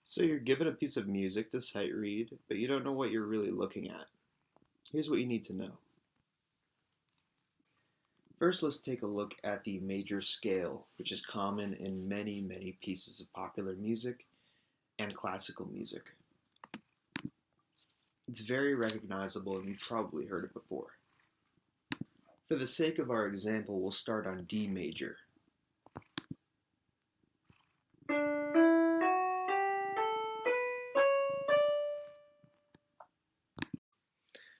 So you're given a piece of music to sight read, but you don't know what you're really looking at. Here's what you need to know. First, let's take a look at the major scale, which is common in many pieces of popular music and classical music. It's very recognizable and you've probably heard it before. For the sake of our example, we'll start on D major.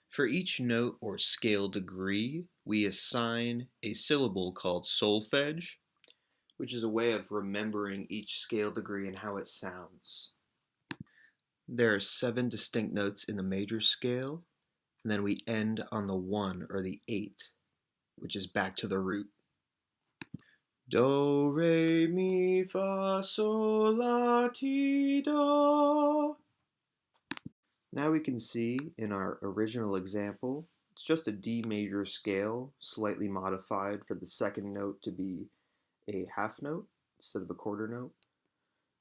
For each note or scale degree, we assign a syllable called solfege, which is a way of remembering each scale degree and how it sounds. There are 7 distinct notes in the major scale, and then we end on the 1 or the 8, which is back to the root. Do, re, mi, fa, sol, la, ti, do. Now we can see in our original example, it's just a D major scale, slightly modified for the second note to be a half note instead of a quarter note.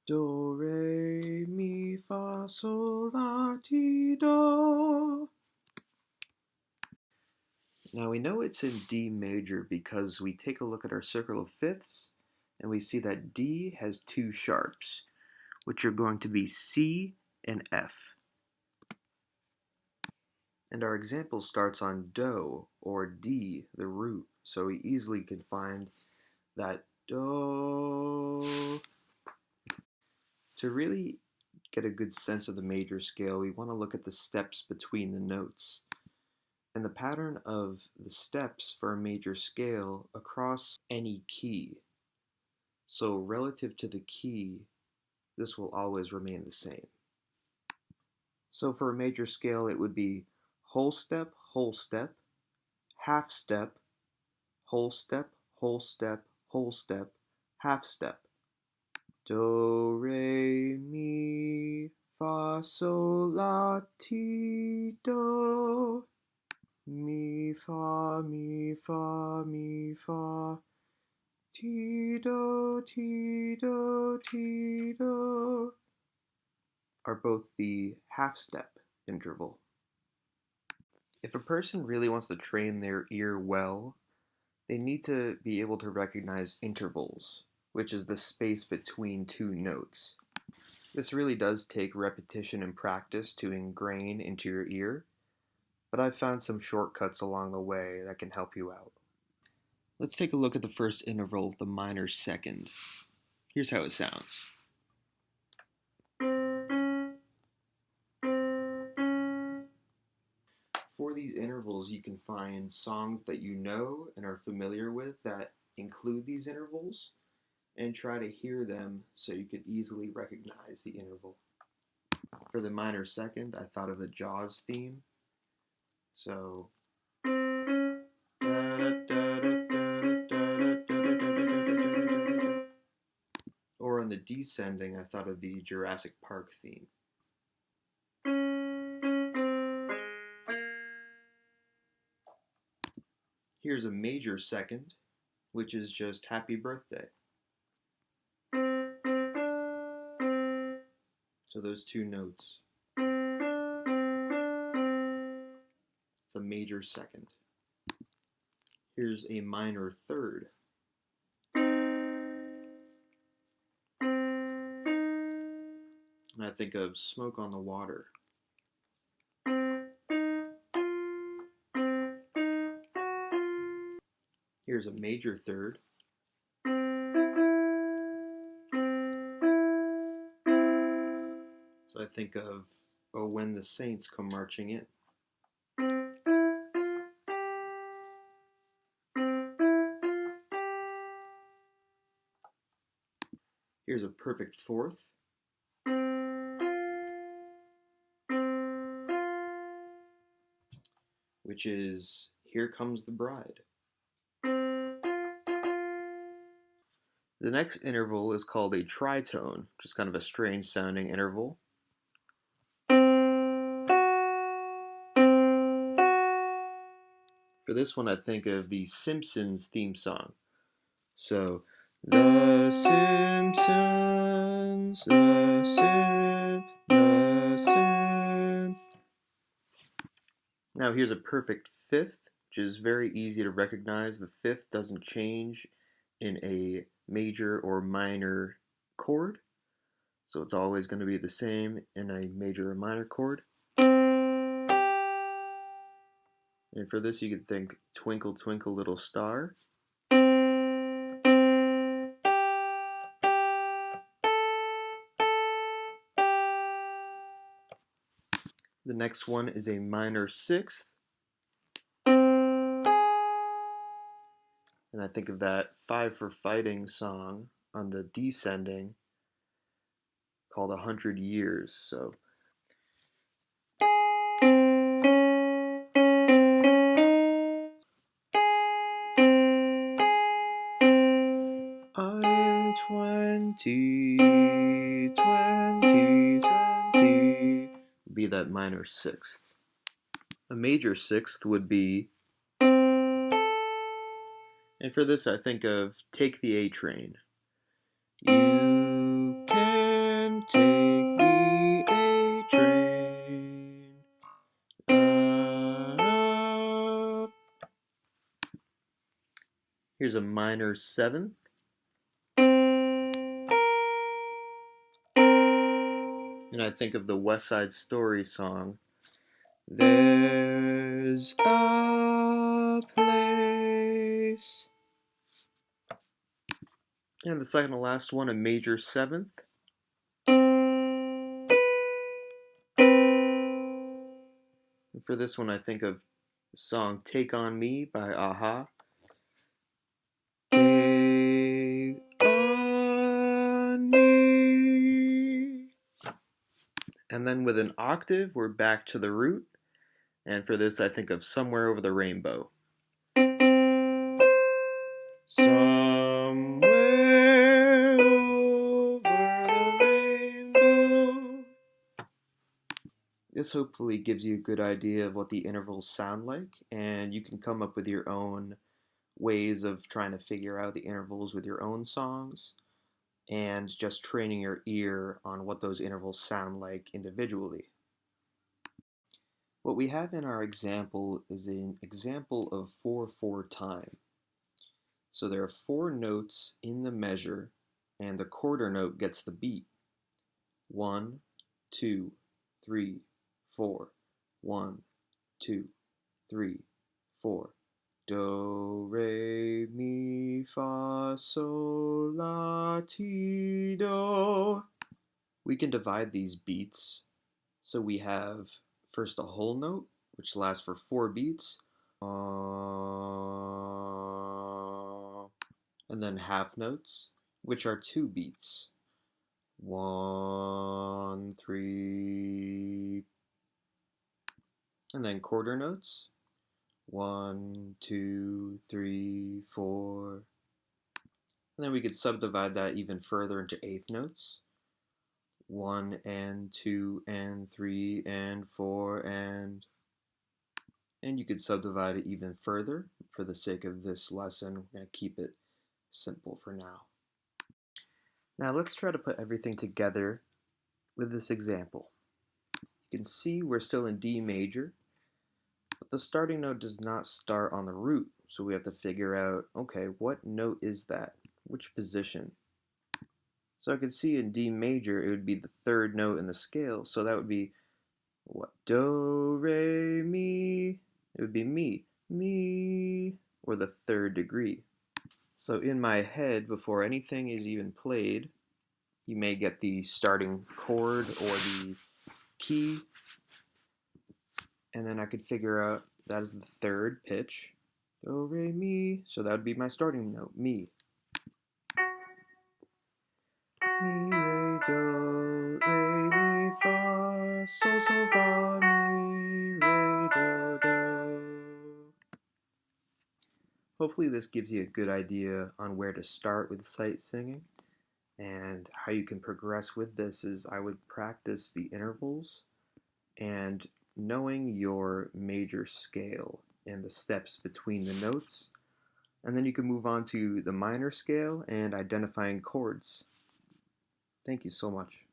Do, re, mi, fa, sol, la, ti, do. Now we know it's in D major because we take a look at our circle of fifths and we see that D has 2 sharps, which are going to be C and F. And our example starts on Do, or D, the root, so we easily can find that Do. To really get a good sense of the major scale, we want to look at the steps between the notes. And the pattern of the steps for a major scale across any key. So relative to the key, this will always remain the same. So for a major scale, it would be whole step, half step, whole step, whole step, whole step, half step. Do, re, mi, fa, sol, la, ti, do. Mi, fa, mi, fa, mi, fa. Ti, do, ti, do, ti, do. Are both the half step interval. If a person really wants to train their ear well, they need to be able to recognize intervals, which is the space between 2 notes. This really does take repetition and practice to ingrain into your ear, but I've found some shortcuts along the way that can help you out. Let's take a look at the first interval, the minor second. Here's how it sounds. For these intervals, you can find songs that you know and are familiar with that include these intervals, and try to hear them so you could easily recognize the interval. For the minor second, I thought of the Jaws theme. So, or on the descending, I thought of the Jurassic Park theme. Here's a major second, which is just happy birthday. So those 2 notes. It's a major second. Here's a minor third. And I think of Smoke on the Water. Here's a major third. So I think of Oh When the Saints Come Marching In. Here's a perfect fourth. Which is Here Comes the Bride. The next interval is called a tritone, which is kind of a strange sounding interval. For this one, I think of the Simpsons theme song. So, The Simpsons, the Sim. Now here's a perfect fifth, which is very easy to recognize. The fifth doesn't change in a major or minor chord, so it's always going to be the same in a major or minor chord. And for this you could think Twinkle Twinkle Little Star. The next one is a minor sixth. And I think of that Five for Fighting song on the descending called 100 Years. So I'm 20, 20, 20 would be that minor sixth. A major sixth would be, and for this I think of Take the A Train. You can take the A train. Here's a minor seventh. And I think of the West Side Story song. There's a place. And the second to last one, a major seventh. And for this one, I think of the song Take On Me by a-ha. Take on me. And then with an octave, we're back to the root. And for this, I think of Somewhere Over the Rainbow. Somewhere over the rainbow. This hopefully gives you a good idea of what the intervals sound like, and you can come up with your own ways of trying to figure out the intervals with your own songs, and just training your ear on what those intervals sound like individually. What we have in our example is an example of 4/4 time. So there are 4 notes in the measure, and the quarter note gets the beat. 1, 2, 3, 4. 1, 2, 3, 4. Do, re, mi, fa, sol, la, ti, do. We can divide these beats. So we have first a whole note, which lasts for 4 beats. And then half notes, which are 2 beats. 1, 3, and then quarter notes. 1, 2, 3, 4. And then we could subdivide that even further into eighth notes. 1 and 2 and 3 and 4 and you could subdivide it even further. For the sake of this lesson, we're going to keep it simple for now. Now let's try to put everything together with this example. You can see we're still in D major, but the starting note does not start on the root, so we have to figure out, okay, what note is that? Which position? So I could see in D major it would be the third note in the scale, so that would be what? Do, re, mi. It would be mi, or the third degree. So in my head, before anything is even played, you may get the starting chord or the key, and then I could figure out that is the third pitch. Do, re, mi. So that would be my starting note, mi. Mi, re, do, re, mi, fa, sol, sol, fa, mi, re, do, do. Hopefully this gives you a good idea on where to start with sight singing, and how you can progress with this is I would practice the intervals and knowing your major scale and the steps between the notes And then you can move on to the minor scale and identifying chords. Thank you so much.